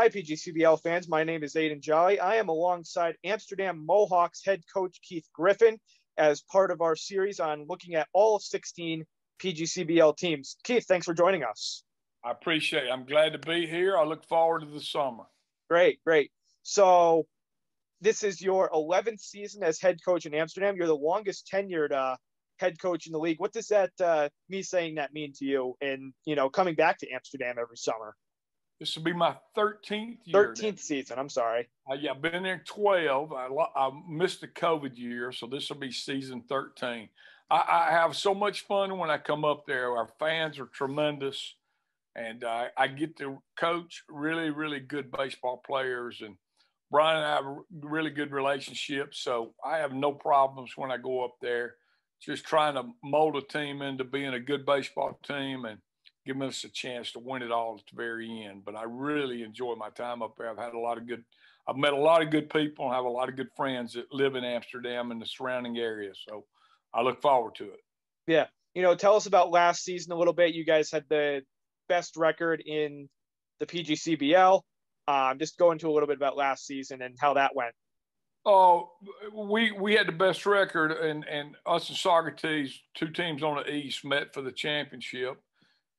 Hi, PGCBL fans. My name is Aidan Joly. I am alongside Amsterdam Mohawks head coach Keith Griffin as part of our series on looking at all 16 PGCBL teams. Keith, thanks for joining us. I appreciate it. I'm glad to be here. I look forward to the summer. Great. So this is your 11th season as head coach in Amsterdam. You're the longest tenured head coach in the league. What does that me saying that mean to you and, coming back to Amsterdam every summer? This will be my 13th year. 13th season. I'm sorry. Yeah, I've been there 12. I missed the COVID year, so this will be season 13. I have so much fun when I come up there. Our fans are tremendous, and I get to coach really, really good baseball players. And Brian and I have a really good relationship, so I have no problems when I go up there. Just trying to mold a team into being a good baseball team and giving us a chance to win it all at the very end. But I really enjoy my time up there. I've met a lot of good people and have a lot of good friends that live in Amsterdam and the surrounding area. So I look forward to it. Yeah. Tell us about last season a little bit. You guys had the best record in the PGCBL. Just go into a little bit about last season and how that went. Oh, we had the best record, and us and Socrates, two teams on the East, met for the championship.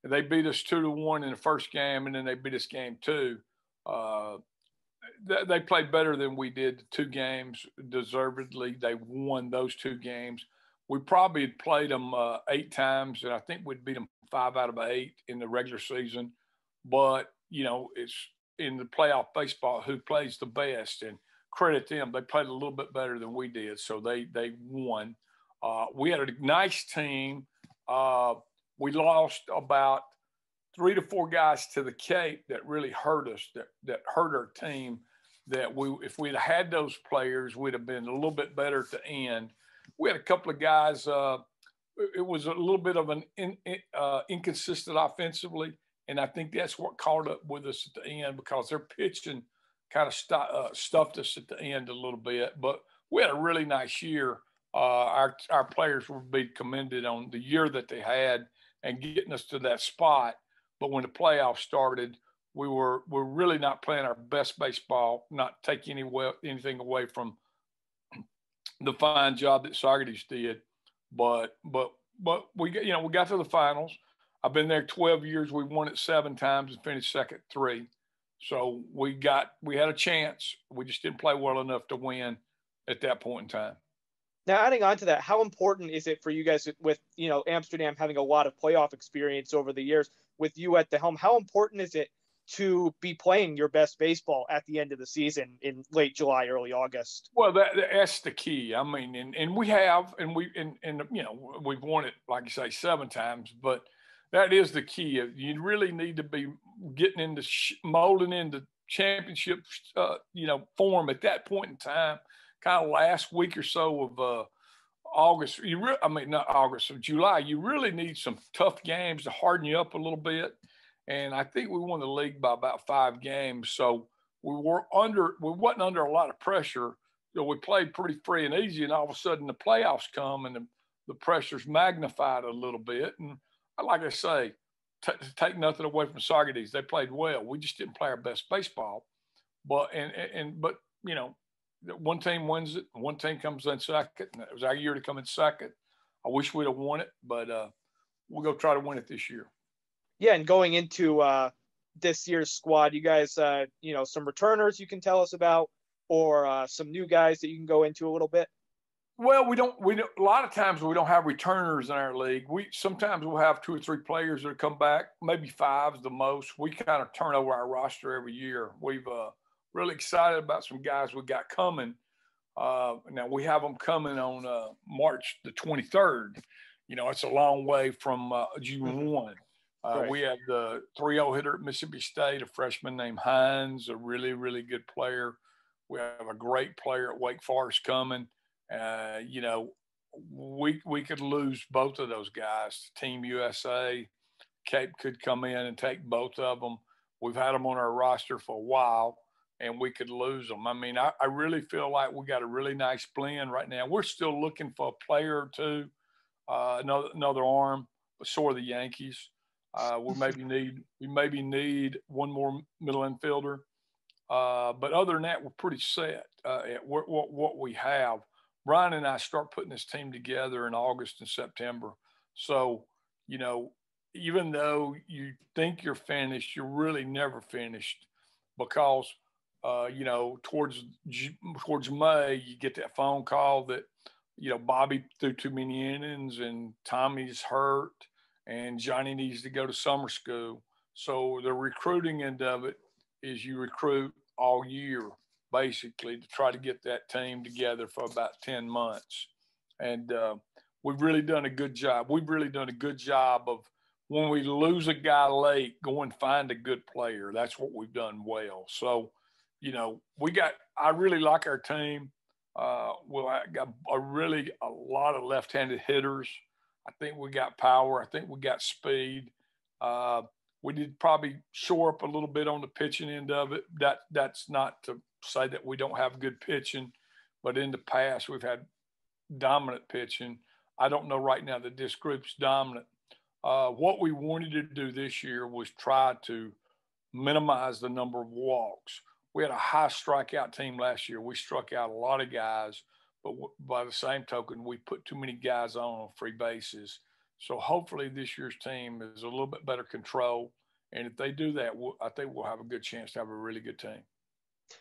They beat us 2-1 in the first game, and then they beat us game 2. They played better than we did the 2 games, deservedly. They won those 2 games. We probably had played them 8 times, and I think we'd beat them 5 out of 8 in the regular season. But, it's in the playoff baseball who plays the best, and credit them. They played a little bit better than we did, so they won. We had a nice team. We lost about 3 to 4 guys to the Cape that really hurt us, that hurt our team, that if we'd had those players, we'd have been a little bit better at the end. We had a couple of guys, it was a little bit of an inconsistent offensively, and I think that's what caught up with us at the end because their pitching kind of stuffed us at the end a little bit. But we had a really nice year. Our players were being commended on the year that they had and getting us to that spot. But when the playoffs started, we're really not playing our best baseball, not taking anything away from the fine job that Socrates did. But we got to the finals. I've been there 12 years. We won it 7 times and finished second 3. So we had a chance. We just didn't play well enough to win at that point in time. Now, adding on to that, how important is it for you guys with, Amsterdam having a lot of playoff experience over the years with you at the helm? How important is it to be playing your best baseball at the end of the season in late July, early August? Well, that's the key. I mean, and we have, and we've won it, like you say, 7 times, but that is the key. You really need to be getting into molding into championship, form at that point in time. Kind of last week or so of August. Not August, of July. You really need some tough games to harden you up a little bit. And I think we won the league by about 5 games. So we wasn't under a lot of pressure. We played pretty free and easy, and all of a sudden the playoffs come and the pressure's magnified a little bit. And like I say, take nothing away from Socrates. They played well. We just didn't play our best baseball. But one team wins it, one team comes in second, and it was our year to come in second. I wish we'd have won it, but we'll go try to win it this year. Yeah, and going into this year's squad, you guys, some returners you can tell us about, or some new guys that you can go into a little bit? Well, we don't. A lot of times we don't have returners in our league. Sometimes we'll have 2 or 3 players that come back, maybe 5 is the most. We kind of turn over our roster every year. We've really excited about some guys we got coming. Now we have them coming on March the 23rd. It's a long way from June 1. Right. We have the 3-0 hitter at Mississippi State, a freshman named Hines, a really, really good player. We have a great player at Wake Forest coming. We could lose both of those guys. Team USA, Cape could come in and take both of them. We've had them on our roster for a while, and we could lose them. I mean, I really feel like we got a really nice blend right now. We're still looking for a player or 2, another arm, but so are the Yankees. We maybe need one more middle infielder. But other than that, we're pretty set at what we have. Brian and I start putting this team together in August and September. So, you know, even though you think you're finished, you're really never finished because, you know, towards May, you get that phone call that, you know, Bobby threw too many innings and Tommy's hurt and Johnny needs to go to summer school. So the recruiting end of it is you recruit all year basically to try to get that team together for about 10 months. And we've really done a good job. We've really done a good job of when we lose a guy late, go and find a good player. That's what we've done well. So, you know, I really like our team. Well, I got a lot of left-handed hitters. I think we got power. I think we got speed. We did probably shore up a little bit on the pitching end of it. That's not to say that we don't have good pitching, but in the past we've had dominant pitching. I don't know right now that this group's dominant. What we wanted to do this year was try to minimize the number of walks. We had a high strikeout team last year. We struck out a lot of guys, but by the same token, we put too many guys on free bases. So hopefully this year's team is a little bit better control. And if they do that, I think we'll have a good chance to have a really good team.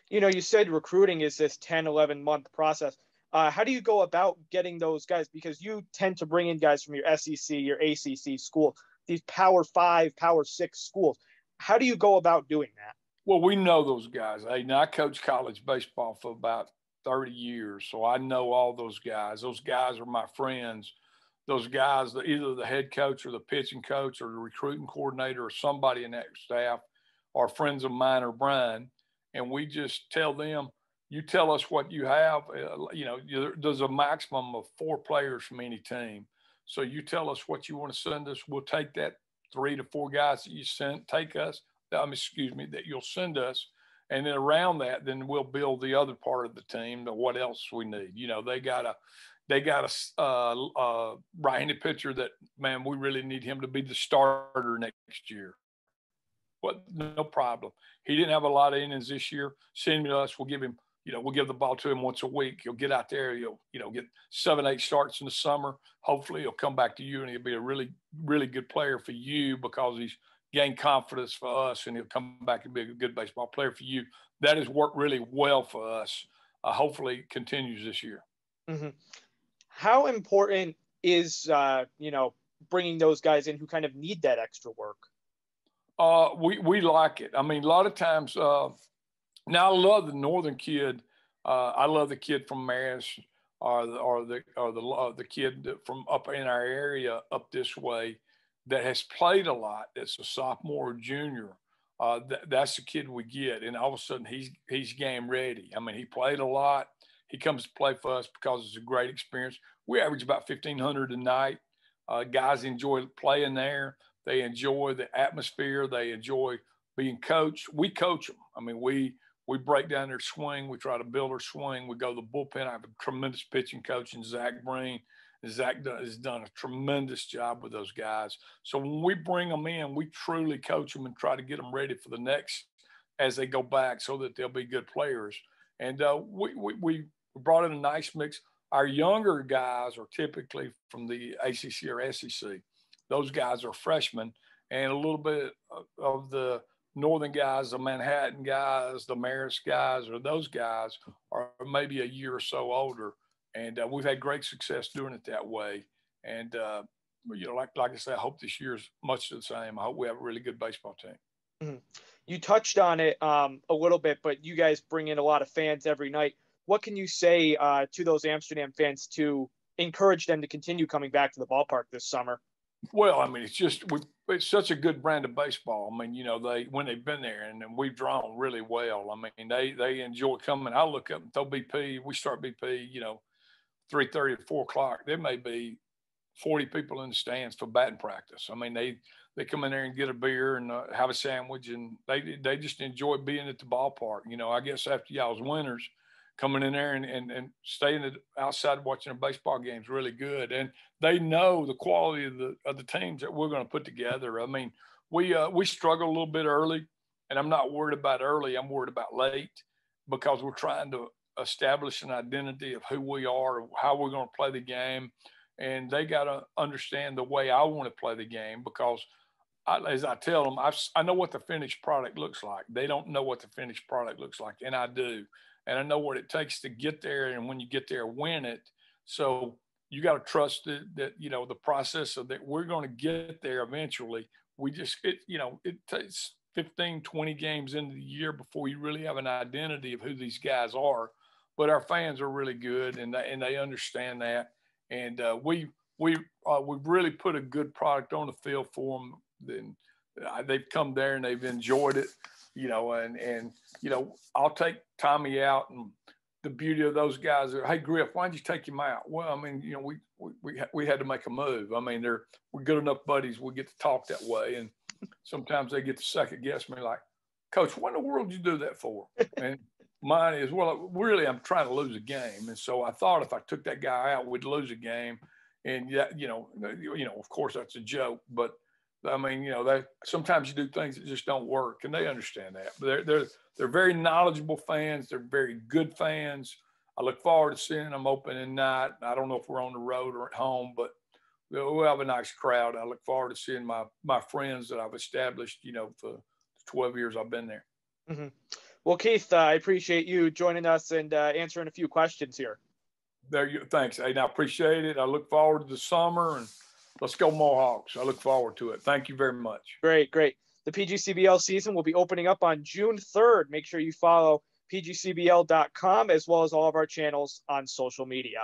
You know, you said recruiting is this 10, 11-month process. How do you go about getting those guys? Because you tend to bring in guys from your SEC, your ACC school, these Power 5, Power 6 schools. How do you go about doing that? Well, we know those guys. I coached college baseball for about 30 years, so I know all those guys. Those guys are my friends. Those guys, either the head coach or the pitching coach or the recruiting coordinator or somebody in that staff are friends of mine or Brian, and we just tell them, you tell us what you have. There's a maximum of 4 players from any team. So you tell us what you want to send us. We'll take that 3 to 4 guys that you that you'll send us. And then around that, then we'll build the other part of the team, what else we need. You know, they got a right-handed pitcher that, man, we really need him to be the starter next year. But no problem. He didn't have a lot of innings this year. Send him to us. We'll give the ball to him once a week. He'll get out there. He'll get 7, 8 starts in the summer. Hopefully he'll come back to you and he'll be a really, really good player for you because he's gained confidence for us and he'll come back and be a good baseball player for you. That has worked really well for us. Hopefully it continues this year. Mm-hmm. How important is, bringing those guys in who kind of need that extra work? We like it. I mean, a lot of times, now I love the northern kid. I love the kid from Marist or the kid from up in our area up this way that has played a lot. That's a sophomore or junior. That's the kid we get, and all of a sudden he's game ready. I mean, he played a lot. He comes to play for us because it's a great experience. We average about 1,500 a night. Guys enjoy playing there. They enjoy the atmosphere. They enjoy being coached. We coach them. I mean, we break down their swing. We try to build their swing. We go to the bullpen. I have a tremendous pitching coach in Zach Breen. Zach has done a tremendous job with those guys. So when we bring them in, we truly coach them and try to get them ready for the next as they go back so that they'll be good players. And we brought in a nice mix. Our younger guys are typically from the ACC or SEC. Those guys are freshmen, and a little bit of the northern guys, the Manhattan guys, the Marist guys, or those guys are maybe a year or so older. And we've had great success doing it that way. And, like I said, I hope this year is much the same. I hope we have a really good baseball team. Mm-hmm. You touched on it a little bit, but you guys bring in a lot of fans every night. What can you say to those Amsterdam fans to encourage them to continue coming back to the ballpark this summer? Well, I mean, it's such a good brand of baseball. I mean, when they've been there and we've drawn really well. I mean, they enjoy coming. I look up and throw BP. We start BP, 3:30 to 4 o'clock. There may be 40 people in the stands for batting practice. I mean, they come in there and get a beer and have a sandwich, and they just enjoy being at the ballpark. I guess after y'all's winners, coming in there and staying outside watching a baseball game is really good. And they know the quality of the teams that we're going to put together. I mean, we struggled a little bit early. And I'm not worried about early. I'm worried about late, because we're trying to establish an identity of who we are, how we're going to play the game. And they got to understand the way I want to play the game, because as I tell them, I know what the finished product looks like. They don't know what the finished product looks like, and I do. And I know what it takes to get there, and when you get there, win it. So you got to trust that the process of that, we're going to get there eventually. We just, it takes 15, 20 games into the year before you really have an identity of who these guys are. But our fans are really good, and they understand that. And we've really put a good product on the field for them. Then they've come there and they've enjoyed it, and I'll take Tommy out, and the beauty of those guys are, hey, Griff, why'd you take him out? Well, I mean, we had to make a move. I mean, we're good enough buddies. We get to talk that way. And sometimes they get to second guess me, like, Coach, what in the world did you do that for? And mine is, well, really, I'm trying to lose a game. And so I thought if I took that guy out, we'd lose a game. And of course that's a joke, but I mean, sometimes you do things that just don't work, and they understand that. But they're very knowledgeable fans. They're very good fans. I look forward to seeing them opening night. I don't know if we're on the road or at home, but we'll have a nice crowd. I look forward to seeing my friends that I've established, for the 12 years I've been there. Mm-hmm. Well, Keith, I appreciate you joining us and answering a few questions here. Thanks, Aidan. I appreciate it. I look forward to the summer, and let's go Mohawks. I look forward to it. Thank you very much. Great. The PGCBL season will be opening up on June 3rd. Make sure you follow pgcbl.com as well as all of our channels on social media.